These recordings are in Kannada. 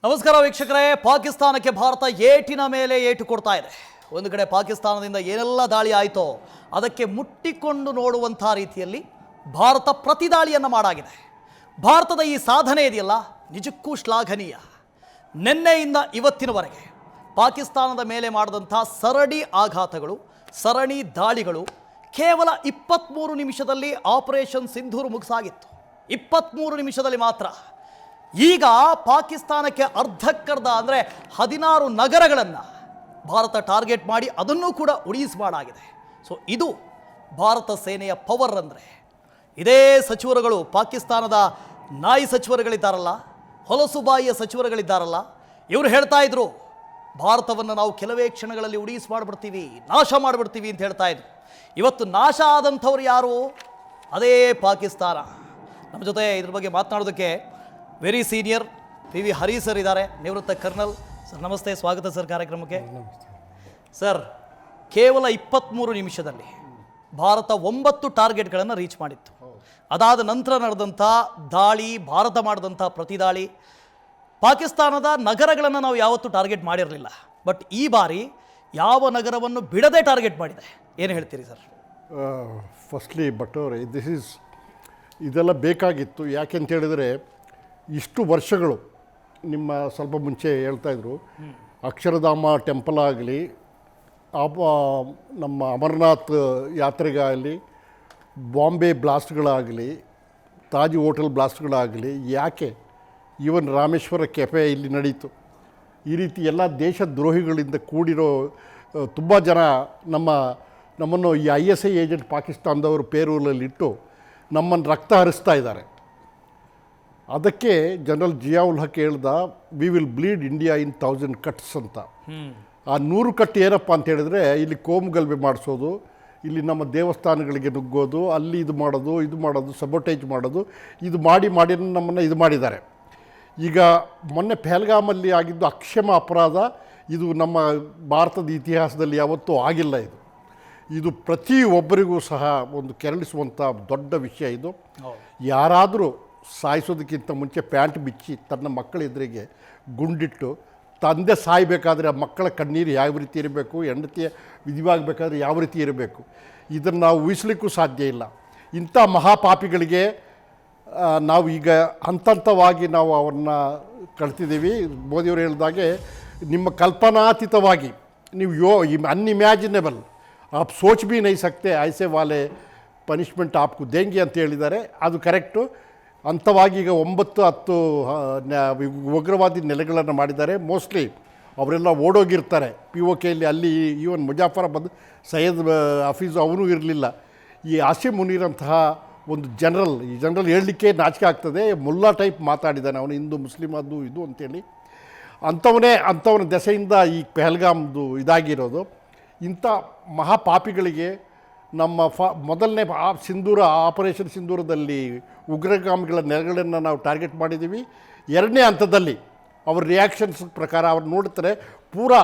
ನಮಸ್ಕಾರ ವೀಕ್ಷಕರೇ. ಪಾಕಿಸ್ತಾನಕ್ಕೆ ಭಾರತ ಏಟಿನ ಮೇಲೆ ಏಟು ಕೊಡ್ತಾ ಇದೆ. ಒಂದು ಕಡೆ ಪಾಕಿಸ್ತಾನದಿಂದ ಏನೆಲ್ಲ ದಾಳಿ ಆಯಿತೋ ಅದಕ್ಕೆ ಮುಟ್ಟಿಕೊಂಡು ನೋಡುವಂಥ ರೀತಿಯಲ್ಲಿ ಭಾರತ ಪ್ರತಿದಾಳಿಯನ್ನು ಮಾಡಾಗಿದೆ. ಭಾರತದ ಈ ಸಾಧನೆ ಇದೆಯಲ್ಲ ನಿಜಕ್ಕೂ ಶ್ಲಾಘನೀಯ. ನಿನ್ನೆಯಿಂದ ಇವತ್ತಿನವರೆಗೆ ಪಾಕಿಸ್ತಾನದ ಮೇಲೆ ಮಾಡಿದಂಥ ಸರಣಿ ಆಘಾತಗಳು, ಸರಣಿ ದಾಳಿಗಳು ಕೇವಲ 23 ನಿಮಿಷದಲ್ಲಿ ಆಪರೇಷನ್ ಸಿಂಧೂರ್ ಮುಗಿಸಾಗಿತ್ತು. 23 ನಿಮಿಷದಲ್ಲಿ ಮಾತ್ರ. ಈಗ ಪಾಕಿಸ್ತಾನಕ್ಕೆ ಅರ್ಧಕ್ಕರ್ಧ ಅಂದರೆ 16 ನಗರಗಳನ್ನು ಭಾರತ ಟಾರ್ಗೆಟ್ ಮಾಡಿ ಅದನ್ನು ಕೂಡ ಉಳಿಸಬಾಡಾಗಿದೆ. ಸೊ ಇದು ಭಾರತ ಸೇನೆಯ ಪವರ್. ಅಂದರೆ ಇದೇ ಸಚಿವರುಗಳು, ಪಾಕಿಸ್ತಾನದ ನಾಯಿ ಸಚಿವರುಗಳಿದ್ದಾರಲ್ಲ, ಹೊಲಸುಬಾಯಿಯ ಸಚಿವರುಗಳಿದ್ದಾರಲ್ಲ, ಇವರು ಹೇಳ್ತಾ ಇದ್ರು ಭಾರತವನ್ನು ನಾವು ಕೆಲವೇ ಕ್ಷಣಗಳಲ್ಲಿ ಮಾಡಿಬಿಡ್ತೀವಿ, ನಾಶ ಮಾಡಿಬಿಡ್ತೀವಿ ಅಂತ ಹೇಳ್ತಾ ಇದ್ರು. ಇವತ್ತು ನಾಶ ಆದಂಥವ್ರು ಯಾರು? ಅದೇ ಪಾಕಿಸ್ತಾನ. ನಮ್ಮ ಜೊತೆ ಇದ್ರ ಬಗ್ಗೆ ಮಾತನಾಡೋದಕ್ಕೆ ವೆರಿ ಸೀನಿಯರ್ PV ಹರಿ ಸರ್ ಇದ್ದಾರೆ, ನಿವೃತ್ತ ಕರ್ನಲ್. ಸರ್ ನಮಸ್ತೆ, ಸ್ವಾಗತ ಸರ್ ಕಾರ್ಯಕ್ರಮಕ್ಕೆ. ಸರ್, ಕೇವಲ 23 ನಿಮಿಷದಲ್ಲಿ ಭಾರತ 9 ಟಾರ್ಗೆಟ್ಗಳನ್ನು ರೀಚ್ ಮಾಡಿತ್ತು. ಅದಾದ ನಂತರ ನಡೆದಂಥ ದಾಳಿ, ಭಾರತ ಮಾಡಿದಂಥ ಪ್ರತಿದಾಳಿ, ಪಾಕಿಸ್ತಾನದ ನಗರಗಳನ್ನು ನಾವು ಯಾವತ್ತೂ ಟಾರ್ಗೆಟ್ ಮಾಡಿರಲಿಲ್ಲ. ಬಟ್ ಈ ಬಾರಿ ಯಾವ ನಗರವನ್ನು ಬಿಡದೆ ಟಾರ್ಗೆಟ್ ಮಾಡಿದೆ, ಏನು ಹೇಳ್ತೀರಿ ಸರ್? ಫಸ್ಟ್ಲಿ ಬಟೋರೆ, ಇದೆಲ್ಲ ಬೇಕಾಗಿತ್ತು. ಯಾಕೆಂತ ಹೇಳಿದರೆ ಇಷ್ಟು ವರ್ಷಗಳು ನಿಮ್ಮ ಸ್ವಲ್ಪ ಮುಂಚೆ ಹೇಳ್ತಾಯಿದ್ರು, ಅಕ್ಷರಧಾಮ ಟೆಂಪಲ್ ಆಗಲಿ, ನಮ್ಮ ಅಮರನಾಥ್ ಯಾತ್ರೆಗಾಗಲಿ, ಬಾಂಬೆ ಬ್ಲಾಸ್ಟ್ಗಳಾಗಲಿ, ತಾಜ್ ಹೋಟೆಲ್ ಬ್ಲಾಸ್ಟ್ಗಳಾಗಲಿ, ಯಾಕೆ ಈವನ್ ರಾಮೇಶ್ವರ ಕೆಫೆ ಇಲ್ಲಿ ನಡೀತು. ಈ ರೀತಿ ಎಲ್ಲ ದೇಶದ್ರೋಹಿಗಳಿಂದ ಕೂಡಿರೋ ತುಂಬ ಜನ ನಮ್ಮನ್ನು ಈ ISI ಏಜೆಂಟ್ ಪಾಕಿಸ್ತಾನದವರು ಪೇರೂಲಲ್ಲಿಟ್ಟು ನಮ್ಮನ್ನು ರಕ್ತ ಹರಿಸ್ತಾ ಇದ್ದಾರೆ. ಅದಕ್ಕೆ ಜನರಲ್ ಜಿಯಾವುಲ್ ಹಕ್ ಹೇಳ್ದ, V will bleed India in 1000 cuts ಅಂತ. ಆ 100 ಕಟ್ ಏನಪ್ಪ ಅಂತ ಹೇಳಿದ್ರೆ, ಇಲ್ಲಿ ಕೋಮು ಗಲಭೆ ಮಾಡಿಸೋದು, ಇಲ್ಲಿ ನಮ್ಮ ದೇವಸ್ಥಾನಗಳಿಗೆ ನುಗ್ಗೋದು, ಅಲ್ಲಿ ಇದು ಮಾಡೋದು, ಸಬೋಟೇಜ್ ಮಾಡೋದು, ಇದು ಮಾಡಿ ನಮ್ಮನ್ನು ಇದು ಮಾಡಿದ್ದಾರೆ. ಈಗ ಮೊನ್ನೆ ಪಹಲ್ಗಾಮಲ್ಲಿ ಆಗಿದ್ದು ಅಕ್ಷಮ ಅಪರಾಧ. ಇದು ನಮ್ಮ ಭಾರತದ ಇತಿಹಾಸದಲ್ಲಿ ಯಾವತ್ತೂ ಆಗಿಲ್ಲ. ಇದು ಪ್ರತಿಯೊಬ್ಬರಿಗೂ ಸಹ ಒಂದು ಕೆರಳಿಸುವಂಥ ದೊಡ್ಡ ವಿಷಯ. ಇದು ಯಾರಾದರೂ ಸಾಯಿಸೋದಕ್ಕಿಂತ ಮುಂಚೆ ಪ್ಯಾಂಟ್ ಬಿಚ್ಚಿ ತನ್ನ ಮಕ್ಕಳ ಎದುರಿಗೆ ಗುಂಡಿಟ್ಟು ತಂದೆ ಸಾಯಬೇಕಾದ್ರೆ ಆ ಮಕ್ಕಳ ಕಣ್ಣೀರು ಯಾವ ರೀತಿ ಇರಬೇಕು, ಹೆಂಡತಿಯ ವಿಧಿವಾಗಬೇಕಾದ್ರೆ ಯಾವ ರೀತಿ ಇರಬೇಕು, ಇದನ್ನು ನಾವು ಊಹಿಸ್ಲಿಕ್ಕೂ ಸಾಧ್ಯ ಇಲ್ಲ. ಇಂಥ ಮಹಾಪಾಪಿಗಳಿಗೆ ನಾವು ಈಗ ಹಂತವಾಗಿ ನಾವು ಅವ್ರನ್ನ ಕಳ್ತಿದ್ದೀವಿ. ಮೋದಿಯವರು ಹೇಳಿದಾಗೆ, ನಿಮ್ಮ ಕಲ್ಪನಾತೀತವಾಗಿ ನೀವು ಅನ್ಇಮ್ಯಾಜಿನೇಬಲ್ आप सोच भी नहीं सकते ऐसे वाले ಪನಿಷ್ಮೆಂಟ್ आपको देंगे ಅಂತ ಹೇಳಿದ್ದಾರೆ. ಅದು ಕರೆಕ್ಟು. ಅಂಥವಾಗಿ ಈಗ 9-10 ಉಗ್ರವಾದಿ ನೆಲೆಗಳನ್ನು ಮಾಡಿದ್ದಾರೆ. ಮೋಸ್ಟ್ಲಿ ಅವರೆಲ್ಲ ಓಡೋಗಿರ್ತಾರೆ POKಯಲ್ಲಿ. ಅಲ್ಲಿ ಈವನ್ ಮುಜಾಫರಾಬಾದ್ ಸೈಯದ್ ಹಫೀಜ್ ಅವನು ಇರಲಿಲ್ಲ. ಈ ಆಸಿಮ್ ಮುನೀರ್ ಅಂತಹ ಒಂದು ಜನರಲ್ ಹೇಳಲಿಕ್ಕೆ ನಾಚಿಕೆ ಆಗ್ತದೆ. ಮುಲ್ಲಾ ಟೈಪ್ ಮಾತಾಡಿದ್ದಾನೆ ಅವನು, ಹಿಂದೂ ಮುಸ್ಲಿಮ್ ಅದು ಇದು ಅಂತೇಳಿ. ಅಂಥವನ ದೆಸೆಯಿಂದ ಈ ಪಹಲ್ಗಾಮ್ದು ಇದಾಗಿರೋದು. ಇಂಥ ಮಹಾಪಾಪಿಗಳಿಗೆ ನಮ್ಮ ಮೊದಲನೇ ಆಪರೇಷನ್ ಸಿಂಧೂರದಲ್ಲಿ ಉಗ್ರಗಾಮಿಗಳ ನೆಲೆಗಳನ್ನು ನಾವು ಟಾರ್ಗೆಟ್ ಮಾಡಿದ್ದೀವಿ. ಎರಡನೇ ಹಂತದಲ್ಲಿ ಅವ್ರ ರಿಯಾಕ್ಷನ್ಸ್ ಪ್ರಕಾರ ಅವ್ರು ನೋಡ್ತಾರೆ, ಪೂರಾ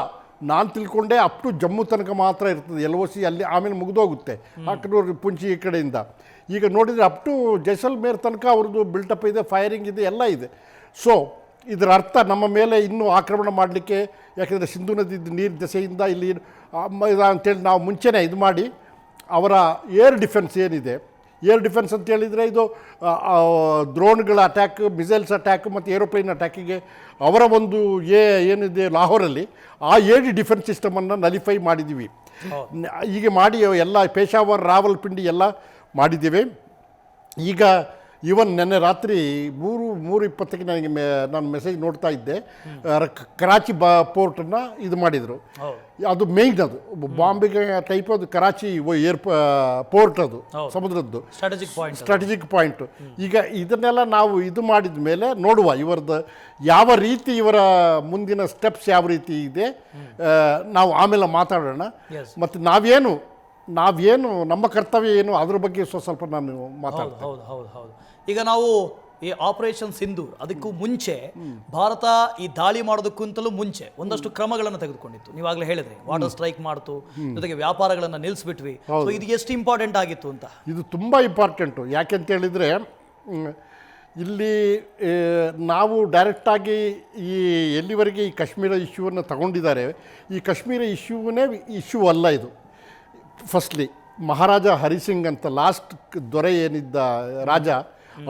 ನಾನು ತಿಳ್ಕೊಂಡೆ ಅಪ್ ಟು ಜಮ್ಮು ತನಕ ಮಾತ್ರ ಇರ್ತದೆ, LOC ಅಲ್ಲಿ, ಆಮೇಲೆ ಮುಗಿದೋಗುತ್ತೆ ಆ ಕಡೆ ಪುಂಚಿ ಈ ಕಡೆಯಿಂದ. ಈಗ ನೋಡಿದರೆ ಅಪ್ ಟು ಜೈಸಲ್ಮೇರ್ ತನಕ ಅವ್ರದ್ದು ಬಿಲ್ಟಪ್ ಇದೆ, ಫೈರಿಂಗ್ ಇದೆ, ಎಲ್ಲ ಇದೆ. ಸೊ ಇದರ ಅರ್ಥ ನಮ್ಮ ಮೇಲೆ ಇನ್ನೂ ಆಕ್ರಮಣ ಮಾಡಲಿಕ್ಕೆ, ಯಾಕೆಂದರೆ ಸಿಂಧೂ ನದಿ ನೀರು ದೆಸೆಯಿಂದ ಇಲ್ಲಿ ಅಂತೇಳಿ ನಾವು ಮುಂಚೆನೇ ಇದು ಮಾಡಿ ಅವರ ಏರ್ ಡಿಫೆನ್ಸ್ ಏನಿದೆ, ಏರ್ ಡಿಫೆನ್ಸ್ ಅಂತ ಹೇಳಿದರೆ ಇದು ಡ್ರೋನ್ಗಳ ಅಟ್ಯಾಕ್, ಮಿಸೈಲ್ಸ್ ಅಟ್ಯಾಕ್ ಮತ್ತು ಏರೋಪ್ಲೇನ್ ಅಟ್ಯಾಕಿಗೆ ಅವರ ಒಂದು ಏನಿದೆ ಲಾಹೋರಲ್ಲಿ, ಆ ಏರ್ ಡಿಫೆನ್ಸ್ ಸಿಸ್ಟಮನ್ನು ನಲಿಫೈ ಮಾಡಿದ್ದೀವಿ. ಹೀಗೆ ಮಾಡಿ ಎಲ್ಲ ಪೇಶಾವರ್, ರಾವಲ್ಪಿಂಡಿ ಎಲ್ಲ ಮಾಡಿದ್ದೀವಿ. ಈಗ ಈವನ್ ನೆನ್ನೆ ರಾತ್ರಿ 3:20ಕ್ಕೆ ನಾನು ಮೆಸೇಜ್ ನೋಡ್ತಾ ಇದ್ದೆ, ಕರಾಚಿ ಪೋರ್ಟನ್ನು ಇದು ಮಾಡಿದರು. ಅದು ಮೇಯ್ನ್, ಅದು ಬಾಂಬೆಗೆ ಟೈಪ್, ಅದು ಕರಾಚಿ ಪೋರ್ಟ್, ಅದು ಸಮುದ್ರದ್ದು ಸ್ಟ್ರಾಟಜಿಕ್ ಪಾಯಿಂಟು. ಈಗ ಇದನ್ನೆಲ್ಲ ನಾವು ಇದು ಮಾಡಿದ ಮೇಲೆ ನೋಡುವ ಇವರದ್ದು ಯಾವ ರೀತಿ, ಇವರ ಮುಂದಿನ ಸ್ಟೆಪ್ಸ್ ಯಾವ ರೀತಿ ಇದೆ, ನಾವು ಆಮೇಲೆ ಮಾತಾಡೋಣ. ಮತ್ತು ನಾವೇನು ನಮ್ಮ ಕರ್ತವ್ಯ ಏನು ಅದ್ರ ಬಗ್ಗೆ ಸ್ವಲ್ಪ ನಾನು ಮಾತಾಡ್ತೀನಿ. ಹೌದು. ಈಗ ನಾವು ಈ ಆಪರೇಷನ್ ಸಿಂಧೂರ್ ಅದಕ್ಕೂ ಮುಂಚೆ ಭಾರತ ಈ ದಾಳಿ ಮಾಡೋದಕ್ಕಿಂತಲೂ ಮುಂಚೆ ಒಂದಷ್ಟು ಕ್ರಮಗಳನ್ನು ತೆಗೆದುಕೊಂಡಿತ್ತು. ನೀವಾಗಲೇ ಹೇಳಿದ್ರಿ, ವಾಟರ್ ಸ್ಟ್ರೈಕ್ ಮಾಡ್ತು, ಜೊತೆಗೆ ವ್ಯಾಪಾರಗಳನ್ನು ನಿಲ್ಲಿಸ್ಬಿಟ್ವಿ. ಇದು ಎಷ್ಟು ಇಂಪಾರ್ಟೆಂಟ್ ಆಗಿತ್ತು ಅಂತ? ಇದು ತುಂಬ ಇಂಪಾರ್ಟೆಂಟು. ಯಾಕೆಂತ ಹೇಳಿದರೆ, ಇಲ್ಲಿ ನಾವು ಡೈರೆಕ್ಟಾಗಿ ಈ ಎಲ್ಲಿವರೆಗೆ ಈ ಕಾಶ್ಮೀರ ಇಶ್ಯೂವನ್ನು ತಗೊಂಡಿದ್ದಾರೆ, ಈ ಕಾಶ್ಮೀರ ಇಶ್ಯೂವೇ ಇಶ್ಯೂ ಅಲ್ಲ ಇದು. ಫಸ್ಟ್ಲಿ ಮಹಾರಾಜ ಹರಿಸಿಂಗ್ ಅಂತ ಲಾಸ್ಟ್ ದೊರೆ ಏನಿದ್ದ ರಾಜ,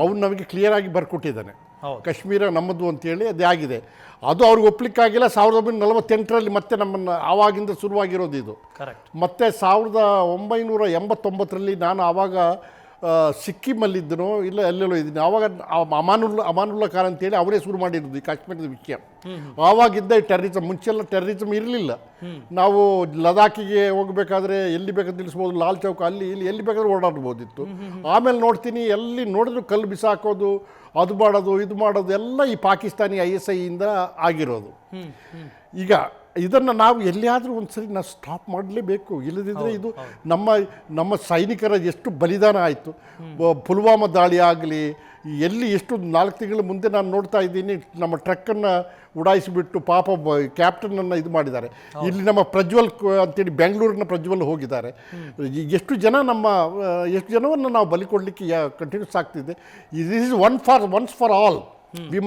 ಅವನು ನಮಗೆ ಕ್ಲಿಯರಾಗಿ ಬರ್ಕೊಟ್ಟಿದ್ದಾನೆ ಕಾಶ್ಮೀರ ನಮ್ಮದು ಅಂತೇಳಿ ಅದೇ ಆಗಿದೆ. ಅದು ಅವ್ರಿಗೆ ಒಪ್ಲಿಕ್ಕಾಗಿಲ್ಲ. 1948ರಲ್ಲಿ ಮತ್ತೆ ನಮ್ಮನ್ನು ಆವಾಗಿಂದ ಶುರುವಾಗಿರೋದು ಇದು. ಮತ್ತು 1989ರಲ್ಲಿ ನಾನು ಆವಾಗ ಸಿಕ್ಕಿಮಲ್ಲಿದ್ದನೋ ಇಲ್ಲ ಎಲ್ಲೆಲ್ಲೋ ಇದ್ದೀನಿ. ಆವಾಗ ಅಮಾನುಲ್ಲಾ ಖಾನ್ ಅಂತೇಳಿ ಅವರೇ ಶುರು ಮಾಡಿರೋದು ಈ ಕಾಶ್ಮೀರದ ವಿಷಯ. ಆವಾಗಿದ್ದ ಈ ಟೆರರಿಸಮ್, ಮುಂಚೆಲ್ಲ ಟೆರರಿಸಮ್ ಇರಲಿಲ್ಲ. ನಾವು ಲದಾಖಿಗೆ ಹೋಗಬೇಕಾದ್ರೆ ಎಲ್ಲಿ ಬೇಕಾದ್ರೆ ನಿಲ್ಲಿಸ್ಬೋದು, ಲಾಲ್ ಚೌಕ್ ಅಲ್ಲಿ ಇಲ್ಲಿ ಎಲ್ಲಿ ಬೇಕಾದ್ರೂ ಓಡಾಡ್ಬೋದಿತ್ತು. ಆಮೇಲೆ ನೋಡ್ತೀನಿ ಎಲ್ಲಿ ನೋಡಿದ್ರು ಕಲ್ಲು ಬಿಸಾಕೋದು, ಅದು ಮಾಡೋದು ಇದು ಮಾಡೋದು ಎಲ್ಲ ಈ ಪಾಕಿಸ್ತಾನಿ ISIಯಿಂದ ಆಗಿರೋದು. ಈಗ ಇದನ್ನು ನಾವು ಎಲ್ಲಿಯಾದರೂ ಒಂದ್ಸರಿ ನಾವು ಸ್ಟಾಪ್ ಮಾಡಲೇಬೇಕು. ಇಲ್ಲದಿದ್ದರೆ ಇದು ನಮ್ಮ ಸೈನಿಕರ ಎಷ್ಟು ಬಲಿದಾನ ಆಯಿತು. ಪುಲ್ವಾಮಾ ದಾಳಿ ಆಗಲಿ, ಎಲ್ಲಿ ಎಷ್ಟು 4 ತಿಂಗಳ ಮುಂದೆ ನಾನು ನೋಡ್ತಾ ಇದ್ದೀನಿ, ನಮ್ಮ ಟ್ರಕ್ಕನ್ನು ಉಡಾಯಿಸಿಬಿಟ್ಟು ಪಾಪ ಕ್ಯಾಪ್ಟನನ್ನು ಇದು ಮಾಡಿದ್ದಾರೆ. ಇಲ್ಲಿ ನಮ್ಮ ಪ್ರಜ್ವಲ್ ಅಂತೇಳಿ ಬೆಂಗಳೂರಿನ ಪ್ರಜ್ವಲ್ ಹೋಗಿದ್ದಾರೆ. ಎಷ್ಟು ಜನವನ್ನು ನಾವು ಬಲಿ ಕೊಡಲಿಕ್ಕೆ ಕಂಟಿನ್ಯೂಸ್ ಆಗ್ತಿದೆ. This is once for all. We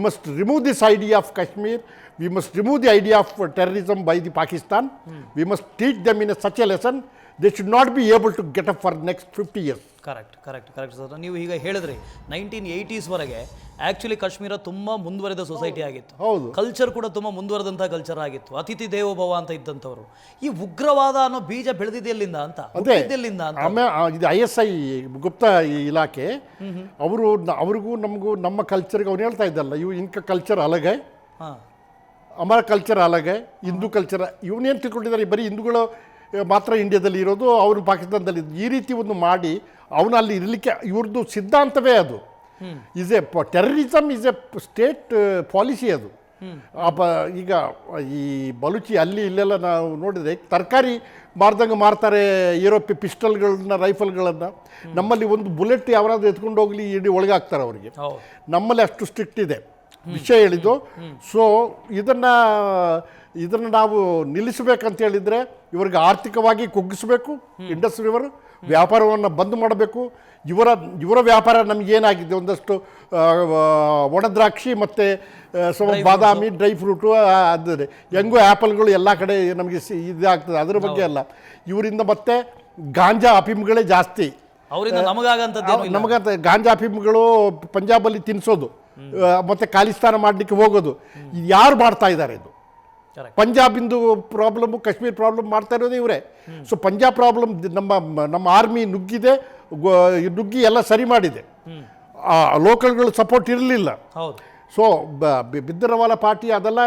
must remove this idea of Kashmir. We must remove the idea of terrorism by the Pakistan. We must teach them in such a lesson. They should not be able to get up for next 50 years. Correct sir. ನೀವು ಈಗ ಹೇಳಿದ್ರಿ 1980s ವರೆಗೆ ಆ್ಯಕ್ಚುಲಿ ಕಾಶ್ಮೀರ ತುಂಬ ಮುಂದುವರೆದ ಸೊಸೈಟಿ ಆಗಿತ್ತು. ಹೌದು. ಕಲ್ಚರ್ ಕೂಡ ತುಂಬ ಮುಂದುವರೆದಂಥ ಕಲ್ಚರ್ ಆಗಿತ್ತು. ಅತಿಥಿ ದೇವೋಭವ ಅಂತ ಇದ್ದಂಥವ್ರು. ಈ ಉಗ್ರವಾದ ಅನ್ನೋ ಬೀಜ ಬೆಳೆದಿದ್ದೆಲ್ಲಿಂದ ಅಂತ, ಹುಟ್ಟಿದ್ದೆಲ್ಲಿಂದ ಅಂತ. ಆಮೇಲೆ ಇದು ISI ಗುಪ್ತ ಇಲಾಖೆ ಅವ್ರಿಗೂ ನಮಗೂ ನಮ್ಮ ಕಲ್ಚರ್ಗೆ ಅವ್ನು ಹೇಳ್ತಾ ಇದ್ದಲ್ಲ, ಇವು ಇಂಕ ಕಲ್ಚರ್ ಅಲಗೆ, ಹಮಾರ ಕಲ್ಚರ್ ಅಲಗೆ, ಹಿಂದೂ ಕಲ್ಚರ್. ಇವನೇನು ತಿಳ್ಕೊಂಡಿದ್ದಾರೆ, ಬರೀ ಹಿಂದೂಗಳು ಮಾತ್ರ ಇಂಡಿಯಾದಲ್ಲಿ ಇರೋದು, ಅವರು ಪಾಕಿಸ್ತಾನದಲ್ಲಿ ಈ ರೀತಿ ಒಂದು ಮಾಡಿ ಅವನು ಅಲ್ಲಿ ಇರಲಿಕ್ಕೆ ಇವ್ರದ್ದು ಸಿದ್ಧಾಂತವೇ ಅದು. Terrorism is A state policy ಅದು. ಈಗ ಈ ಬಲೂಚಿ ಅಲ್ಲಿ ಇಲ್ಲೆಲ್ಲ ನಾವು ನೋಡಿದರೆ ತರಕಾರಿ ಮಾರ್ದಂಗೆ ಮಾರ್ತಾರೆ ಯುರೋಪಿ ಪಿಸ್ಟಲ್ಗಳನ್ನ, ರೈಫಲ್ಗಳನ್ನು. ನಮ್ಮಲ್ಲಿ ಒಂದು ಬುಲೆಟ್ ಯಾರಾದ್ರೂ ಎತ್ಕೊಂಡು ಹೋಗಲಿ ಇಡೀ ಒಳಗಾಗ್ತಾರೆ ಅವರಿಗೆ. ನಮ್ಮಲ್ಲಿ ಅಷ್ಟು ಸ್ಟ್ರಿಕ್ಟ್ ಇದೆ ವಿಷಯ ಹೇಳಿದ್ದು. ಸೊ ಇದನ್ನು ನಾವು ನಿಲ್ಲಿಸಬೇಕಂತ ಹೇಳಿದರೆ ಇವರಿಗೆ ಆರ್ಥಿಕವಾಗಿ ಕುಗ್ಗಿಸಬೇಕು. ಇಂಡಸ್ ರಿವರ್ ವ್ಯಾಪಾರವನ್ನು ಬಂದ್ ಮಾಡಬೇಕು. ಇವರ ವ್ಯಾಪಾರ ನಮಗೇನಾಗಿದೆ, ಒಂದಷ್ಟು ಒಣ ದ್ರಾಕ್ಷಿ ಮತ್ತು ಬಾದಾಮಿ, ಡ್ರೈ ಫ್ರೂಟು, ಅದೇ ಹೆಂಗೋ ಆ್ಯಪಲ್ಗಳು ಎಲ್ಲ ಕಡೆ ನಮಗೆ ಇದಾಗ್ತದೆ, ಅದರ ಬಗ್ಗೆ ಅಲ್ಲ. ಇವರಿಂದ ಮತ್ತೆ ಗಾಂಜಾ ಅಫೀಮ್ಗಳೇ ಜಾಸ್ತಿ. ನಮಗಂತ ಗಾಂಜಾ ಅಫೀಮ್ಗಳು ಪಂಜಾಬಲ್ಲಿ ತಿನ್ನಿಸೋದು ಮತ್ತು ಖಾಲಿಸ್ತಾನ ಮಾಡಲಿಕ್ಕೆ ಹೋಗೋದು, ಯಾರು ಮಾಡ್ತಾ ಇದ್ದಾರೆ ಇದು? ಪಂಜಾಬಿಂದು ಪ್ರಾಬ್ಲಮ್ಮು, ಕಾಶ್ಮೀರ್ ಪ್ರಾಬ್ಲಮ್ ಮಾಡ್ತಾ ಇರೋದೇ ಇವರೇ. ಸೊ ಪಂಜಾಬ್ ಪ್ರಾಬ್ಲಮ್ ನಮ್ಮ ಆರ್ಮಿ ನುಗ್ಗಿ ಎಲ್ಲ ಸರಿ ಮಾಡಿದೆ. ಲೋಕಲ್ಗಳು ಸಪೋರ್ಟ್ ಇರಲಿಲ್ಲ. ಸೊ ಬಿದ್ದರವಾಲ ಪಾರ್ಟಿ ಅದೆಲ್ಲ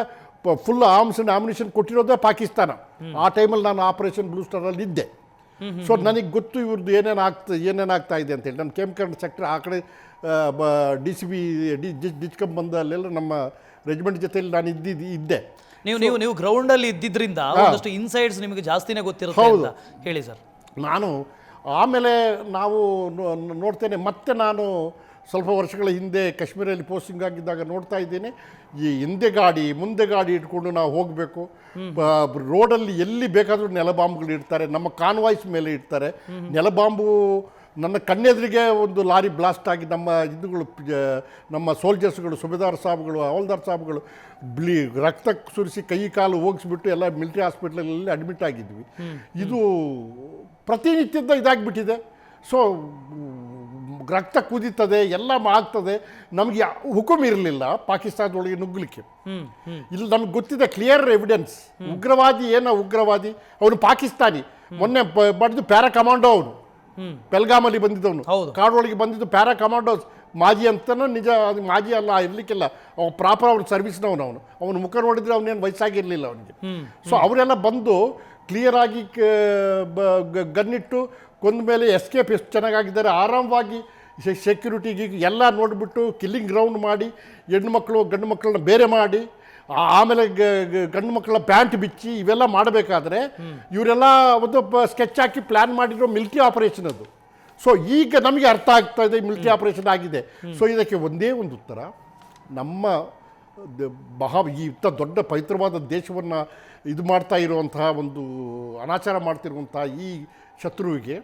ಫುಲ್ ಆರ್ಮ್ಸ್ ಆ್ಯಂಡ್ ಆಮ್ಯುನಿಷನ್ ಕೊಟ್ಟಿರೋದೇ ಪಾಕಿಸ್ತಾನ. ಆ ಟೈಮಲ್ಲಿ ನಾನು ಆಪರೇಷನ್ ಬ್ಲೂ ಸ್ಟಾರಲ್ಲಿ ಇದ್ದೆ. ಸೊ ನನಗೆ ಗೊತ್ತು ಇವ್ರದ್ದು ಏನೇನಾಗ್ತಾ ಇದೆ ಅಂತೇಳಿ. ನಾನು ಕೇಮ್ಕರ್ಡ್ ಸೆಕ್ಟರ್ ಆ ಕಡೆ DCB ಡಿಚ್ಕಮ್ ಬಂದ ಅಲ್ಲೆಲ್ಲ ನಮ್ಮ ರೆಜಿಮೆಂಟ್ ಜೊತೆಯಲ್ಲಿ ನಾನು ಇದ್ದೆ. ನೀವು ಗ್ರೌಂಡಲ್ಲಿ ಇದ್ದಿದ್ರಿಂದ ಒಂದಷ್ಟು ಇನ್ಸೈಡ್ಸ್ ನಿಮಗೆ ಜಾಸ್ತಿನೇ ಗೊತ್ತಿರುತ್ತೆ ಅಂತ ಹೇಳಿ ಸರ್. ನಾನು ಆಮೇಲೆ ನಾವು ನೋಡ್ತೇನೆ, ಮತ್ತೆ ನಾನು ಸ್ವಲ್ಪ ವರ್ಷಗಳ ಹಿಂದೆ ಕಾಶ್ಮೀರಲ್ಲಿ ಪೋಸ್ಟಿಂಗ್ ಆಗಿದ್ದಾಗ ನೋಡ್ತಾ ಇದ್ದೇನೆ, ಈ ಹಿಂದೆ ಗಾಡಿ ಮುಂದೆ ಗಾಡಿ ಇಟ್ಕೊಂಡು ನಾವು ಹೋಗಬೇಕು. ರೋಡಲ್ಲಿ ಎಲ್ಲಿ ಬೇಕಾದರೂ ನೆಲಬಾಂಬ್ಗಳು ಇಡ್ತಾರೆ, ನಮ್ಮ ಕಾನ್ವಾಯ್ಸ್ ಮೇಲೆ ಇಡ್ತಾರೆ ನೆಲಬಾಂಬು. ನನ್ನ ಕಣ್ಣೆದುರಿಗೆ ಒಂದು ಲಾರಿ ಬ್ಲಾಸ್ಟ್ ಆಗಿ ನಮ್ಮ ಸೋಲ್ಜರ್ಸ್ಗಳು, ಸುಬೇದಾರ್ ಸಾಬ್ಗಳು, ಹವಲ್ದಾರ್ ಸಾಬ್ಗಳು ರಕ್ತ ಸುರಿಸಿ ಕೈ ಕಾಲು ಹೋಗಿಸ್ಬಿಟ್ಟು ಎಲ್ಲ ಮಿಲಿಟರಿ ಹಾಸ್ಪಿಟ್ಲಲ್ಲಿ ಅಡ್ಮಿಟ್ ಆಗಿದ್ವಿ. ಇದು ಪ್ರತಿನಿತ್ಯದ ಇದಾಗಿಬಿಟ್ಟಿದೆ. ಸೊ ರಕ್ತ ಕುದೀತದೆ, ಎಲ್ಲ ಆಗ್ತದೆ. ನಮಗೆ ಹುಕುಮ್ ಇರಲಿಲ್ಲ ಪಾಕಿಸ್ತಾನದೊಳಗೆ ನುಗ್ಗಲಿಕ್ಕೆ. ಇಲ್ಲಿ ನಮ್ಗೆ ಗೊತ್ತಿದೆ ಕ್ಲಿಯರ್ ಎವಿಡೆನ್ಸ್. ಉಗ್ರವಾದಿ ಉಗ್ರವಾದಿ ಅವನು ಪಾಕಿಸ್ತಾನಿ. ಮೊನ್ನೆ ಬಡ್ದು ಪ್ಯಾರಾ ಕಮಾಂಡೋ ಅವನು, ಪೆಲ್ಗಾಮಲ್ಲಿ ಬಂದಿದ್ದವನು, ಕಾಡೊಳಗೆ ಬಂದಿದ್ದು ಪ್ಯಾರಾ ಕಮಾಂಡೋಸ್. ಮಾಜಿ ಅಂತನೋ ನಿಜ, ಅದು ಮಾಜಿ ಅಲ್ಲ, ಇರಲಿಕ್ಕಿಲ್ಲ. ಅವನು ಪ್ರಾಪರ್ ಅವ್ರ ಸರ್ವಿಸ್ನವನು. ಅವನ ಮುಖ ನೋಡಿದರೆ ಅವನೇನು ವಯಸ್ಸಾಗಿರಲಿಲ್ಲ ಅವನಿಗೆ. ಸೊ ಅವರೆಲ್ಲ ಬಂದು ಕ್ಲಿಯರಾಗಿ ಗನ್ನಿಟ್ಟು ಕೊಂದ ಮೇಲೆ ಎಸ್ಕೇಪ್ ಎಷ್ಟು ಚೆನ್ನಾಗಿದ್ದಾರೆ. ಆರಾಮವಾಗಿ ಸೆಕ್ಯೂರಿಟಿಗೆ ಎಲ್ಲ ನೋಡಿಬಿಟ್ಟು ಕಿಲ್ಲಿಂಗ್ ಗ್ರೌಂಡ್ ಮಾಡಿ ಗಂಡು ಮಕ್ಕಳನ್ನ ಬೇರೆ ಮಾಡಿ, ಆಮೇಲೆ ಗಂಡು ಮಕ್ಕಳ ಪ್ಯಾಂಟ್ ಬಿಚ್ಚಿ ಇವೆಲ್ಲ ಮಾಡಬೇಕಾದ್ರೆ ಇವರೆಲ್ಲ ಒಂದು ಸ್ಕೆಚ್ ಹಾಕಿ ಪ್ಲ್ಯಾನ್ ಮಾಡಿರೋ ಮಿಲಿಟರಿ ಆಪರೇಷನ್ ಅದು. ಸೊ ಈಗ ನಮಗೆ ಅರ್ಥ ಆಗ್ತಾ ಇದೆ ಮಿಲಿಟರಿ ಆಪರೇಷನ್ ಆಗಿದೆ. ಸೊ ಇದಕ್ಕೆ ಒಂದೇ ಒಂದು ಉತ್ತರ, ನಮ್ಮ ಇಂಥ ದೊಡ್ಡ ಪವಿತ್ರವಾದ ದೇಶವನ್ನು ಇದು ಮಾಡ್ತಾ ಇರುವಂತಹ, ಒಂದು ಅನಾಚಾರ ಮಾಡ್ತಿರುವಂತಹ ಈ ಶತ್ರುವಿಗೆ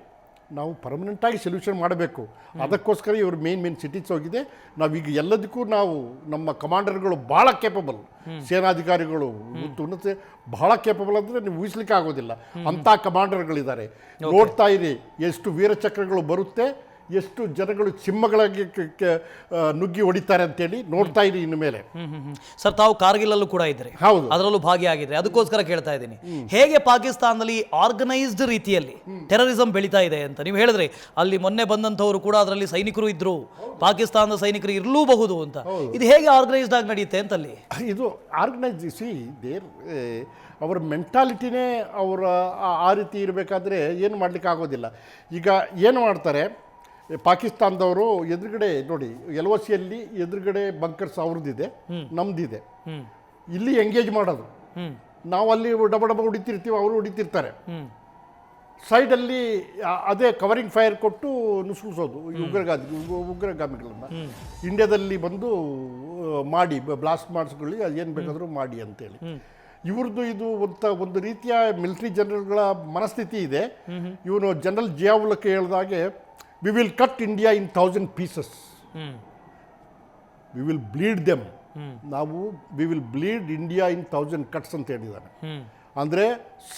ನಾವು ಪರ್ಮನೆಂಟಾಗಿ ಸೊಲ್ಯೂಷನ್ ಮಾಡಬೇಕು. ಅದಕ್ಕೋಸ್ಕರ ಇವರು ಮೇನ್ ಸಿಟೀಸ್ ಹೋಗಿದೆ. ನಾವೀಗ ಎಲ್ಲದಕ್ಕೂ ನಾವು ನಮ್ಮ ಕಮಾಂಡರ್ಗಳು ಭಾಳ ಕೇಪಬಲ್, ಸೇನಾಧಿಕಾರಿಗಳು ಉನ್ನತ ಭಾಳ ಕೇಪಬಲ್ ಅಂದರೆ ನೀವು ಊಹಿಸ್ಲಿಕ್ಕೆ ಆಗೋದಿಲ್ಲ. ಅಂಥ ಕಮಾಂಡರ್ಗಳಿದ್ದಾರೆ. ನೋಡ್ತಾ ಇರಿ ಎಷ್ಟು ವೀರಚಕ್ರಗಳು ಬರುತ್ತೆ, ಎಷ್ಟು ಜನಗಳು ಸಿಂಹಗಳಾಗಿ ನುಗ್ಗಿ ಹೊಡಿತಾರೆ ಅಂತೇಳಿ ನೋಡ್ತಾ ಇರಿ ಇನ್ನು ಮೇಲೆ. ಸರ್, ತಾವು ಕಾರ್ಗಿಲಲ್ಲೂ ಕೂಡ ಇದ್ರಿ, ಹೌದು, ಅದರಲ್ಲೂ ಭಾಗಿಯಾಗಿದ್ರಿ. ಅದಕ್ಕೋಸ್ಕರ ಕೇಳ್ತಾ ಇದ್ದೀನಿ, ಹೇಗೆ ಪಾಕಿಸ್ತಾನದಲ್ಲಿ ಆರ್ಗನೈಸ್ಡ್ ರೀತಿಯಲ್ಲಿ ಟೆರರಿಸಂ ಬೆಳೀತಾ ಇದೆ ಅಂತ ನೀವು ಹೇಳಿದ್ರಿ. ಅಲ್ಲಿ ಮೊನ್ನೆ ಬಂದಂಥವ್ರು ಕೂಡ ಅದರಲ್ಲಿ ಸೈನಿಕರು ಇದ್ರು, ಪಾಕಿಸ್ತಾನದ ಸೈನಿಕರು ಇರಲೂಬಹುದು ಅಂತ. ಇದು ಹೇಗೆ ಆರ್ಗನೈಸ್ಡ್ ಆಗಿ ನಡೆಯುತ್ತೆ ಅಂತ ಅಲ್ಲಿ? ಇದು ಆರ್ಗನೈಸ್ ದೇರ್ ಅವರ ಮೆಂಟಾಲಿಟಿನೇ ಅವರ ಆ ರೀತಿ ಇರಬೇಕಾದ್ರೆ ಏನು ಮಾಡಲಿಕ್ಕೆ ಆಗೋದಿಲ್ಲ. ಈಗ ಏನು ಮಾಡ್ತಾರೆ ಪಾಕಿಸ್ತಾನದವರು, ಎದುರುಗಡೆ ನೋಡಿ LOC ಎದುರುಗಡೆ ಬಂಕರ್ಸ್ ಅವ್ರದ್ದಿದೆ, ನಮ್ದಿದೆ. ಇಲ್ಲಿ ಎಂಗೇಜ್ ಮಾಡೋದು, ನಾವು ಅಲ್ಲಿ ಡಬ ಹೊಡಿತಿರ್ತೀವಿ, ಅವರು ಹೊಡಿತಿರ್ತಾರೆ. ಸೈಡಲ್ಲಿ ಅದೇ ಕವರಿಂಗ್ ಫೈರ್ ಕೊಟ್ಟು ನುಸುಳಿಸೋದು ಈ ಉಗ್ರಗಾಮಿಗಳನ್ನು. ಇಂಡಿಯಾದಲ್ಲಿ ಬಂದು ಮಾಡಿ ಬ್ಲಾಸ್ಟ್ ಮಾಡಿಸ್ಕೊಳ್ಳಿ, ಏನು ಬೇಕಾದರೂ ಮಾಡಿ ಅಂತೇಳಿ. ಇವ್ರದ್ದು ಇದು ಒಂದು ರೀತಿಯ ಮಿಲಿಟರಿ ಜನರಲ್ಗಳ ಮನಸ್ಥಿತಿ ಇದೆ. ಇವನು ಜನರಲ್ ಜಿಯಾವುಲಕ್ಕೆ ಹೇಳಿದಾಗೆ, we will cut India in 1000 pieces, we will bleed them. ನಾವು we will bleed India in 1000 cuts ಅಂತ ಹೇಳಿದ್ದಾನೆ. ಅಂದರೆ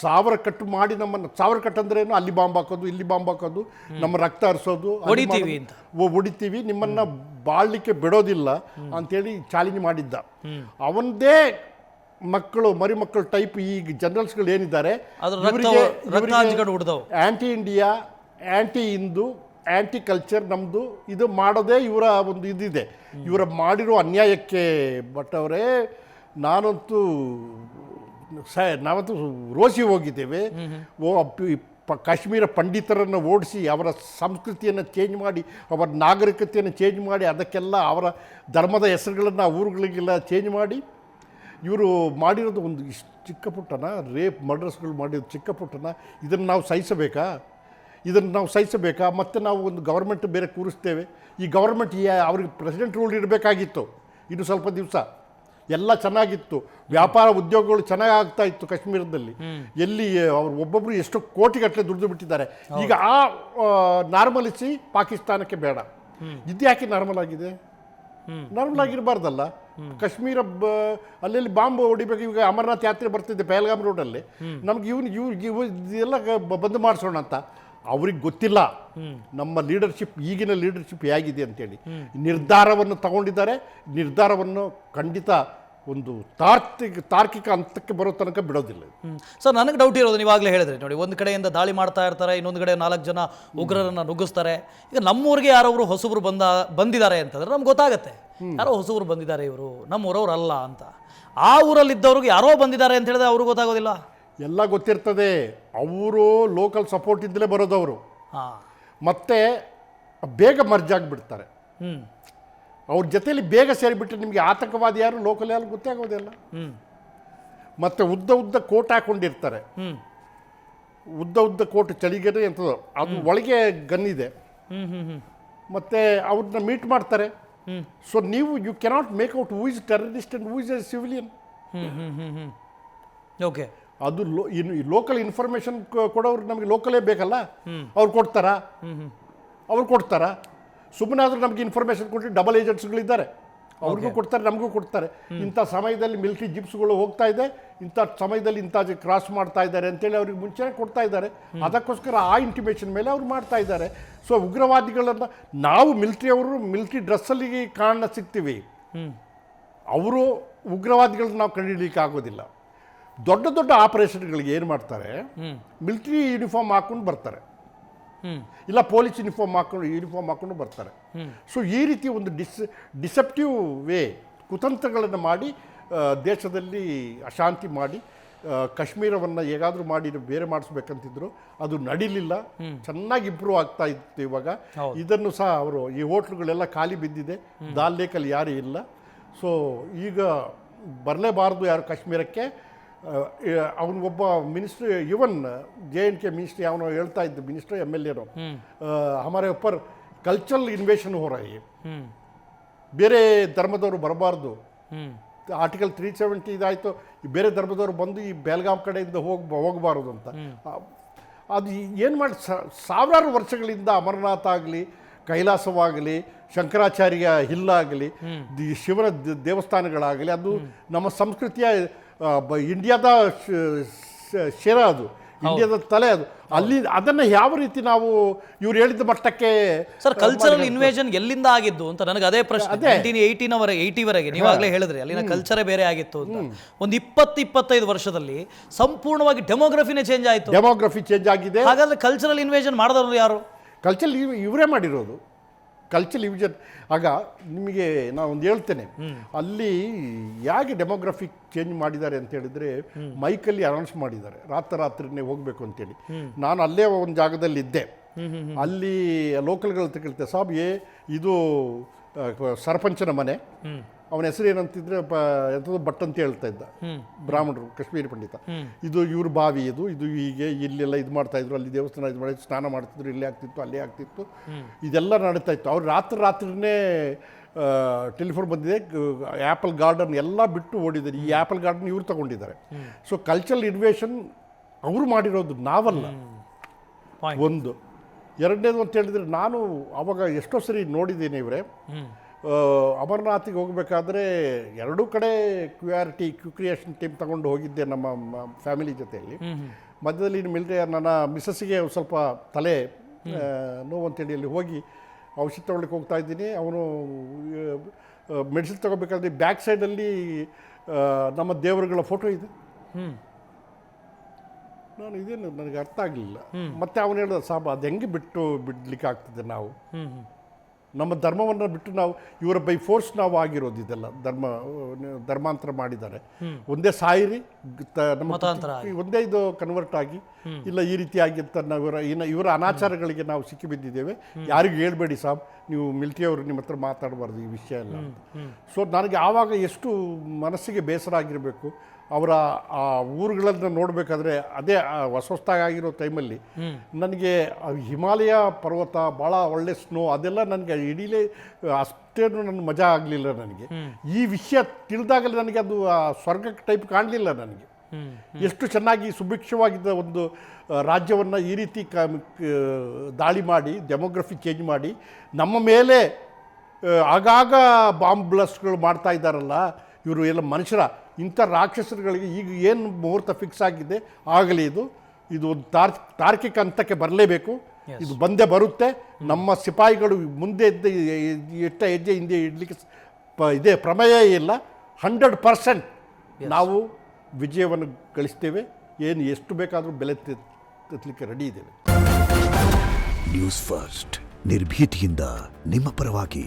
1000 ಕಟ್ಟು ಮಾಡಿ ನಮ್ಮನ್ನು, 1000 ಕಟ್ ಅಂದ್ರೇನು, ಅಲ್ಲಿ ಬಾಂಬ್ ಹಾಕೋದು, ಇಲ್ಲಿ ಬಾಂಬ್ ಹಾಕೋದು, ನಮ್ಮ ರಕ್ತ ಹರಿಸೋದು, ಹೊಡಿತೀವಿ, ನಿಮ್ಮನ್ನು ಬಾಳ್ಲಿಕ್ಕೆ ಬಿಡೋದಿಲ್ಲ ಅಂತೇಳಿ ಚಾಲೆಂಜ್ ಮಾಡಿದ್ದ. ಅವನದೇ ಮರಿ ಮಕ್ಕಳು ಟೈಪ್ ಈ ಜನರಲ್ಸ್ಗಳು ಏನಿದ್ದಾರೆ, ಆ್ಯಂಟಿ ಇಂಡಿಯಾ, ಆ್ಯಂಟಿ ಹಿಂದೂ, ಆ್ಯಂಟಿ ಕಲ್ಚರ್ ನಮ್ಮದು ಇದು ಮಾಡೋದೇ ಇವರ ಒಂದು ಇದಿದೆ. ಇವರ ಮಾಡಿರೋ ಅನ್ಯಾಯಕ್ಕೆ ಬಟ್ ಅವರೇ ನಾವಂತೂ ರೋಸಿ ಹೋಗಿದ್ದೇವೆ. ಕಾಶ್ಮೀರ ಪಂಡಿತರನ್ನು ಓಡಿಸಿ ಅವರ ಸಂಸ್ಕೃತಿಯನ್ನು ಚೇಂಜ್ ಮಾಡಿ, ಅವರ ನಾಗರಿಕತೆಯನ್ನು ಚೇಂಜ್ ಮಾಡಿ, ಅದಕ್ಕೆಲ್ಲ ಅವರ ಧರ್ಮದ ಹೆಸರುಗಳನ್ನು ಊರುಗಳಿಗೆಲ್ಲ ಚೇಂಜ್ ಮಾಡಿ ಇವರು ಮಾಡಿರೋದು ಒಂದು ಇಷ್ಟು ಚಿಕ್ಕ ಪುಟ್ಟನ ರೇಪ್ ಮರ್ಡರ್ಸ್ಗಳು ಮಾಡಿರೋದು ಚಿಕ್ಕ ಪುಟ್ಟನ. ಇದನ್ನು ನಾವು ಸಹಿಸಬೇಕಾ? ಮತ್ತು ನಾವು ಒಂದು ಗೌರ್ಮೆಂಟ್ ಬೇರೆ ಕೂರಿಸ್ತೇವೆ. ಈ ಗೌರ್ಮೆಂಟ್ ಅವ್ರಿಗೆ ಪ್ರೆಸಿಡೆಂಟ್ ರೂಲ್ ಇರಬೇಕಾಗಿತ್ತು. ಇನ್ನು ಸ್ವಲ್ಪ ದಿವಸ ಎಲ್ಲ ಚೆನ್ನಾಗಿತ್ತು, ವ್ಯಾಪಾರ ಉದ್ಯೋಗಗಳು ಚೆನ್ನಾಗಿ ಆಗ್ತಾ ಇತ್ತು ಕಾಶ್ಮೀರದಲ್ಲಿ. ಎಲ್ಲಿ ಅವ್ರು ಒಬ್ಬೊಬ್ಬರು ಎಷ್ಟು ಕೋಟಿಗಟ್ಟಲೆ ದುಡಿದು ಬಿಟ್ಟಿದ್ದಾರೆ. ಈಗ ಆ ನಾರ್ಮಲಿಸಿ ಪಾಕಿಸ್ತಾನಕ್ಕೆ ಬೇಡ. ಇದು ಯಾಕೆ ನಾರ್ಮಲ್ ಆಗಿದೆ? ನಾರ್ಮಲ್ ಆಗಿರಬಾರ್ದಲ್ಲ. ಕಾಶ್ಮೀರ ಅಲ್ಲೆಲ್ಲಿ ಬಾಂಬ್ ಹೊಡಿಬೇಕು. ಈಗ ಅಮರನಾಥ್ ಯಾತ್ರೆ ಬರ್ತಿದ್ದೆ ಪಹಲ್ಗಾಮ್ ರೋಡಲ್ಲಿ, ನಮ್ಗೆ ಇದೆಲ್ಲ ಬಂದ್ ಮಾಡಿಸೋಣ ಅಂತ. ಅವ್ರಿಗೆ ಗೊತ್ತಿಲ್ಲ ನಮ್ಮ ಲೀಡರ್ಶಿಪ್, ಈಗಿನ ಲೀಡರ್ಶಿಪ್ ಹೇಗಿದೆ ಅಂತೇಳಿ. ನಿರ್ಧಾರವನ್ನು ತಗೊಂಡಿದ್ದಾರೆ. ನಿರ್ಧಾರವನ್ನು ಖಂಡಿತ ಒಂದು ತಾರ್ಕಿಕ ಹಂತಕ್ಕೆ ಬರೋ ತನಕ ಬಿಡೋದಿಲ್ಲ. ಸರ್, ನನಗೆ ಡೌಟ್ ಇರೋದು, ನೀವಾಗಲೇ ಹೇಳಿದ್ರಿ ನೋಡಿ, ಒಂದು ಕಡೆಯಿಂದ ದಾಳಿ ಮಾಡ್ತಾ ಇರ್ತಾರೆ, ಇನ್ನೊಂದು ಕಡೆ 4 ಜನ ಉಗ್ರರನ್ನು ನುಗ್ಗಿಸ್ತಾರೆ. ಈಗ ನಮ್ಮೂರಿಗೆ ಯಾರೊಬ್ರು ಹೊಸಬ್ರು ಬಂದಿದ್ದಾರೆ ಅಂತಂದ್ರೆ ನಮ್ಗೆ ಗೊತ್ತಾಗತ್ತೆ, ಯಾರೋ ಹೊಸಬ್ರು ಬಂದಿದ್ದಾರೆ, ಇವರು ನಮ್ಮ ಊರವ್ರು ಅಲ್ಲ ಅಂತ. ಆ ಊರಲ್ಲಿದ್ದವ್ರಿಗೆ ಯಾರೋ ಬಂದಿದ್ದಾರೆ ಅಂತ ಹೇಳಿದ್ರೆ ಅವ್ರಿಗೆ ಗೊತ್ತಾಗೋದಿಲ್ಲ. ಎಲ್ಲ ಗೊತ್ತಿರ್ತದೆ. ಅವರು ಲೋಕಲ್ ಸಪೋರ್ಟ್ ಇದ್ದಲೇ ಬರೋದವರು. ಮತ್ತೆ ಬೇಗ ಮರ್ಜ್ ಆಗಿಬಿಡ್ತಾರೆ. ಅವ್ರ ಜೊತೆಯಲ್ಲಿ ಬೇಗ ಸೇರಿಬಿಟ್ರೆ ನಿಮಗೆ ಆತಂಕವಾದಿ ಯಾರು, ಲೋಕಲ್ ಯಾರು ಗೊತ್ತೇ ಆಗೋದಿಲ್ಲ. ಮತ್ತು ಉದ್ದ ಕೋಟ್ ಹಾಕೊಂಡಿರ್ತಾರೆ. ಉದ್ದ ಕೋಟ್ ಚಳಿಗೆರೆ ಎಂಥದ್ದು, ಅದು ಒಳಗೆ ಗನ್ ಇದೆ. ಮತ್ತು ಅವ್ರನ್ನ ಮೀಟ್ ಮಾಡ್ತಾರೆ. ಸೊ ನೀವು you cannot make out who is terrorist and who is a civilian. Okay, ಅದು ಲೋಕಲ್ ಇನ್ಫಾರ್ಮೇಷನ್ ಕೊಡೋರು ನಮಗೆ ಲೋಕಲೇ ಬೇಕಲ್ಲ. ಅವ್ರು ಕೊಡ್ತಾರಾ? ಸುಮ್ಮನೆ ಆದರೂ ನಮಗೆ ಇನ್ಫಾರ್ಮೇಷನ್ ಕೊಟ್ಟು ಡಬಲ್ ಏಜೆಂಟ್ಸ್ಗಳಿದ್ದಾರೆ, ಅವ್ರಿಗೂ ಕೊಡ್ತಾರೆ, ನಮಗೂ ಕೊಡ್ತಾರೆ. ಇಂಥ ಸಮಯದಲ್ಲಿ ಮಿಲಿಟರಿ ಜಿಪ್ಸ್ಗಳು ಹೋಗ್ತಾ ಇದೆ, ಇಂಥ ಸಮಯದಲ್ಲಿ ಇಂಥ ಕ್ರಾಸ್ ಮಾಡ್ತಾ ಇದ್ದಾರೆ ಅಂತೇಳಿ ಅವ್ರಿಗೆ ಮುಂಚೆನೇ ಕೊಡ್ತಾ ಇದ್ದಾರೆ. ಅದಕ್ಕೋಸ್ಕರ ಆ ಇಂಟಿಮೇಷನ್ ಮೇಲೆ ಅವ್ರು ಮಾಡ್ತಾ ಇದ್ದಾರೆ. ಸೊ ಉಗ್ರವಾದಿಗಳನ್ನು ನಾವು ಮಿಲಿಟರಿ ಡ್ರೆಸ್ಸಲ್ಲಿ ಕಾರಣ ಸಿಗ್ತೀವಿ. ಅವರು ಉಗ್ರವಾದಿಗಳನ್ನ ನಾವು ಕಂಡುಹಿಡಿಯಲಿಕ್ಕೆ ಆಗೋದಿಲ್ಲ. ದೊಡ್ಡ ಆಪರೇಷನ್ಗಳಿಗೆ ಏನು ಮಾಡ್ತಾರೆ, ಮಿಲಿಟರಿ ಯೂನಿಫಾರ್ಮ್ ಹಾಕ್ಕೊಂಡು ಬರ್ತಾರೆ, ಇಲ್ಲ ಪೊಲೀಸ್ ಯೂನಿಫಾರ್ಮ್ ಹಾಕ್ಕೊಂಡು ಬರ್ತಾರೆ. ಸೊ ಈ ರೀತಿ ಒಂದು ಡಿಸೆಪ್ಟಿವ್ ವೇ ಕುತಂತ್ರಗಳನ್ನು ಮಾಡಿ ದೇಶದಲ್ಲಿ ಅಶಾಂತಿ ಮಾಡಿ ಕಾಶ್ಮೀರವನ್ನು ಹೇಗಾದರೂ ಮಾಡಿ ಬೇರೆ ಮಾಡಿಸ್ಬೇಕಂತಿದ್ರು. ಅದು ನಡೀಲಿಲ್ಲ. ಚೆನ್ನಾಗಿ ಇಂಪ್ರೂವ್ ಆಗ್ತಾ ಇತ್ತು. ಇವಾಗ ಇದನ್ನು ಸಹ ಅವರು ಈ ಹೋಟ್ಲುಗಳೆಲ್ಲ ಖಾಲಿ ಬಿದ್ದಿದೆ, ದಾಲ್ ಲೇಕಲ್ಲಿ ಯಾರೂ ಇಲ್ಲ. ಸೊ ಈಗ ಬರಲೇಬಾರ್ದು ಯಾರು ಕಾಶ್ಮೀರಕ್ಕೆ. ಅವನು ಒಬ್ಬ ಮಿನಿಸ್ಟ್ರಿ, ಇವನ್ JNK ಮಿನಿಸ್ಟ್ರಿ, ಅವನು ಹೇಳ್ತಾ ಇದ್ದ ಮಿನಿಸ್ಟ್ರಿ MLA ಹಮಾರೆ ಉಪ್ಪರ್ ಕಲ್ಚರಲ್ ಇನ್ವೇಷನ್ ಹೋ ರಹಿ, ಬೇರೆ ಧರ್ಮದವರು ಬರಬಾರ್ದು. ಆರ್ಟಿಕಲ್ 370 ಇದಾಯಿತು, ಬೇರೆ ಧರ್ಮದವರು ಬಂದು ಈ ಬೆಲ್ಗಾಮ್ ಕಡೆಯಿಂದ ಹೋಗಬಾರದು ಅಂತ. ಅದು ಏನು ಮಾಡಿ ಸಾವಿರಾರು ವರ್ಷಗಳಿಂದ ಅಮರನಾಥ ಆಗಲಿ, ಕೈಲಾಸವಾಗಲಿ, ಶಂಕರಾಚಾರ್ಯ ಹಿಲ್ಲಾಗಲಿ, ಶಿವನ ದೇವಸ್ಥಾನಗಳಾಗಲಿ, ಅದು ನಮ್ಮ ಸಂಸ್ಕೃತಿಯ ಇಂಡಿಯಾದ ಶಿರ, ಅದು ಇಂಡಿಯಾದ ತಲೆ. ಅದು ಅಲ್ಲಿ ಅದನ್ನು ಯಾವ ರೀತಿ ನಾವು ಇವ್ರು ಹೇಳಿದ ಮಟ್ಟಕ್ಕೆ ಸರ್ ಕಲ್ಚರಲ್ ಇನ್ವೇಷನ್ ಎಲ್ಲಿಂದ ಆಗಿದ್ದು ಅಂತ ನನಗೆ ಅದೇ ಪ್ರಶ್ನೆ. 1980ವರೆಗೆ ನೀವಾಗಲೇ ಹೇಳಿದ್ರಿ ಅಲ್ಲಿನ ಕಲ್ಚರೇ ಬೇರೆ ಆಗಿತ್ತು ಅಂತ. ಒಂದು 20-25 ವರ್ಷದಲ್ಲಿ ಸಂಪೂರ್ಣವಾಗಿ ಡೆಮೋಗ್ರಫಿನೇ ಚೇಂಜ್ ಆಯಿತು. ಡೆಮೋಗ್ರಫಿ ಚೇಂಜ್ ಆಗಿದೆ. ಹಾಗಾದ್ರೆ ಕಲ್ಚರಲ್ ಇನ್ವೇಷನ್ ಮಾಡಿದವರು ಯಾರು? ಕಲ್ಚರಲ್ ಇವರೇ ಮಾಡಿರೋದು. ಕಲ್ಚರಲ್ ಯೂಜನ್. ಆಗ ನಿಮಗೆ ನಾನು ಒಂದು ಹೇಳ್ತೇನೆ, ಅಲ್ಲಿ ಯಾಕೆ ಡೆಮೋಗ್ರಫಿಕ್ ಚೇಂಜ್ ಮಾಡಿದ್ದಾರೆ ಅಂತ ಹೇಳಿದರೆ, ಮೈಕಲ್ಲಿ ಅನೌನ್ಸ್ ಮಾಡಿದ್ದಾರೆ ರಾತ್ರಿನೇ ಹೋಗಬೇಕು ಅಂತೇಳಿ. ನಾನು ಅಲ್ಲೇ ಒಂದು ಜಾಗದಲ್ಲಿ ಇದ್ದೆ. ಅಲ್ಲಿ ಲೋಕಲ್ಗಳ ಕೇಳ್ತೆ, ಸಾಬ್ ಇದು ಸರ್ಪಂಚನ ಮನೆ, ಅವನ ಹೆಸರು ಏನಂತಿದ್ರೆ ಎಂಥದ್ದು ಭಟ್ ಅಂತ ಹೇಳ್ತಾ ಇದ್ದ, ಬ್ರಾಹ್ಮಣರು, ಕಾಶ್ಮೀರಿ ಪಂಡಿತ. ಇದು ಇವ್ರ ಬಾವಿ, ಇದು ಹೀಗೆ ಇಲ್ಲೆಲ್ಲ ಇದು ಮಾಡ್ತಾಯಿದ್ರು, ಅಲ್ಲಿ ದೇವಸ್ಥಾನ ಇದು ಮಾಡಿ ಸ್ನಾನ ಮಾಡ್ತಿದ್ರು, ಇಲ್ಲೇ ಆಗ್ತಿತ್ತು, ಅಲ್ಲೇ ಆಗ್ತಿತ್ತು, ಇದೆಲ್ಲ ನಡೀತಾ ಇತ್ತು. ಅವ್ರು ರಾತ್ರಿನೇ ಟೆಲಿಫೋನ್ ಬಂದಿದೆ, ಆ್ಯಪಲ್ ಗಾರ್ಡನ್ ಎಲ್ಲ ಬಿಟ್ಟು ಓಡಿದ್ದಾರೆ. ಈ ಆ್ಯಪಲ್ ಗಾರ್ಡನ್ ಇವ್ರು ತಗೊಂಡಿದ್ದಾರೆ. ಸೊ ಕಲ್ಚರಲ್ ಇನ್ವೇಷನ್ ಅವರು ಮಾಡಿರೋದು, ನಾವಲ್ಲ. ಒಂದು ಎರಡನೇದು ಅಂತ ಹೇಳಿದರೆ, ನಾನು ಆವಾಗ ಎಷ್ಟೋ ಸರಿ ನೋಡಿದ್ದೀನಿ ಇವರೇ, ಅಮರನಾಥಿಗೆ ಹೋಗಬೇಕಾದ್ರೆ ಎರಡೂ ಕಡೆ ಕ್ರಿಯೇಷನ್ ಟೀಮ್ ತಗೊಂಡು ಹೋಗಿದ್ದೆ ನಮ್ಮ ಫ್ಯಾಮಿಲಿ ಜೊತೆಯಲ್ಲಿ. ಮಧ್ಯದಲ್ಲಿ ಮಿಲಿಟರಿ ನನ್ನ ಮಿಸ್ಸಸ್ಸಿಗೆ ಸ್ವಲ್ಪ ತಲೆ ನೋವು ಅಂತೇಳಿ ಅಲ್ಲಿ ಹೋಗಿ ಔಷಧಿ ತೊಗೊಳ್ಳಿಕ್ಕೆ ಹೋಗ್ತಾ ಇದ್ದೀನಿ. ಅವನು ಮೆಡಿಸಿನ್ ತೊಗೋಬೇಕಾದ್ರೆ ಬ್ಯಾಕ್ ಸೈಡಲ್ಲಿ ನಮ್ಮ ದೇವರುಗಳ ಫೋಟೋ ಇದೆ. ನಾನು ಇದೇನು ನನಗೆ ಅರ್ಥ ಆಗಲಿಲ್ಲ. ಮತ್ತೆ ಅವನು ಹೇಳಿದ, ಸಾಬ್ ಅದು ಹೆಂಗೆ ಬಿಡ್ಲಿಕ್ಕೆ ಆಗ್ತದೆ, ನಾವು ನಮ್ಮ ಧರ್ಮವನ್ನು ಬಿಟ್ಟು ನಾವು ಇವರ ಬೈ ಫೋರ್ಸ್ ನಾವು ಆಗಿರೋದು. ಇದೆಲ್ಲ ಧರ್ಮಾಂತರ ಮಾಡಿದ್ದಾರೆ. ಒಂದೇ ಸಾಯಿರಿ, ನಮ್ಮ ಒಂದೇ ಇದು ಕನ್ವರ್ಟ್ ಆಗಿ ಇಲ್ಲ ಈ ರೀತಿಯಾಗಿ ಅಂತ ನಾವು ಇವರ ಅನಾಚಾರಗಳಿಗೆ ನಾವು ಸಿಕ್ಕಿಬಿದ್ದಿದ್ದೇವೆ. ಯಾರಿಗೂ ಹೇಳ್ಬೇಡಿ ಸಾಬ್, ನೀವು ಮಿಲಿಟರಿಯವರು ನಿಮ್ಮ ಹತ್ರ ಮಾತಾಡಬಾರ್ದು ಈ ವಿಷಯ ಎಲ್ಲ ಅಂತ. ಸೊ ನನಗೆ ಆವಾಗ ಎಷ್ಟು ಮನಸ್ಸಿಗೆ ಬೇಸರ ಆಗಿರಬೇಕು. ಅವರ ಆ ಊರುಗಳನ್ನು ನೋಡಬೇಕಾದ್ರೆ, ಅದೇ ಹೊಸದಾಗಿರೋ ಟೈಮಲ್ಲಿ ನನಗೆ ಹಿಮಾಲಯ ಪರ್ವತ, ಭಾಳ ಒಳ್ಳೆ ಸ್ನೋ, ಅದೆಲ್ಲ ನನಗೆ ಇಡೀಲೇ ಅಷ್ಟೇನು ನನ್ನ ಮಜಾ ಆಗಲಿಲ್ಲ ನನಗೆ. ಈ ವಿಷಯ ತಿಳಿದಾಗಲೇ ನನಗೆ ಅದು ಸ್ವರ್ಗ ಟೈಪ್ ಕಾಣಲಿಲ್ಲ ನನಗೆ. ಎಷ್ಟು ಚೆನ್ನಾಗಿ ಸುಭಿಕ್ಷವಾಗಿದ್ದ ಒಂದು ರಾಜ್ಯವನ್ನು ಈ ರೀತಿ ದಾಳಿ ಮಾಡಿ, ಡೆಮೋಗ್ರಫಿ ಚೇಂಜ್ ಮಾಡಿ, ನಮ್ಮ ಮೇಲೆ ಆಗಾಗ ಬಾಂಬ್ ಬ್ಲಾಸ್ಟ್ಗಳು ಮಾಡ್ತಾ ಇದ್ದಾರಲ್ಲ ಇವರು ಎಲ್ಲ ಮನುಷ್ಯರ. ಇಂಥ ರಾಕ್ಷಸರುಗಳಿಗೆ ಈಗ ಏನು ಮುಹೂರ್ತ ಫಿಕ್ಸ್ ಆಗಿದೆ ಆಗಲಿ, ಇದು ಒಂದು ತಾರ್ಕಿಕ ಹಂತಕ್ಕೆ ಬರಲೇಬೇಕು. ಇದು ಬಂದೇ ಬರುತ್ತೆ. ನಮ್ಮ ಸಿಪಾಯಿಗಳು ಮುಂದೆ ಎಷ್ಟ ಹೆಜ್ಜೆ ಹಿಂದೆ ಇಡಲಿಕ್ಕೆ ಇದೇ ಪ್ರಮೇಯ ಇಲ್ಲ. 100% ನಾವು ವಿಜಯವನ್ನು ಗಳಿಸ್ತೇವೆ. ಏನು ಎಷ್ಟು ಬೇಕಾದರೂ ಬೆಲೆ ತೆತ್ತಲಿಕ್ಕೆ ರೆಡಿ ಇದ್ದೇವೆ. ನ್ಯೂಸ್ ಫಸ್ಟ್, ನಿರ್ಭೀತಿಯಿಂದ ನಿಮ್ಮ ಪರವಾಗಿ.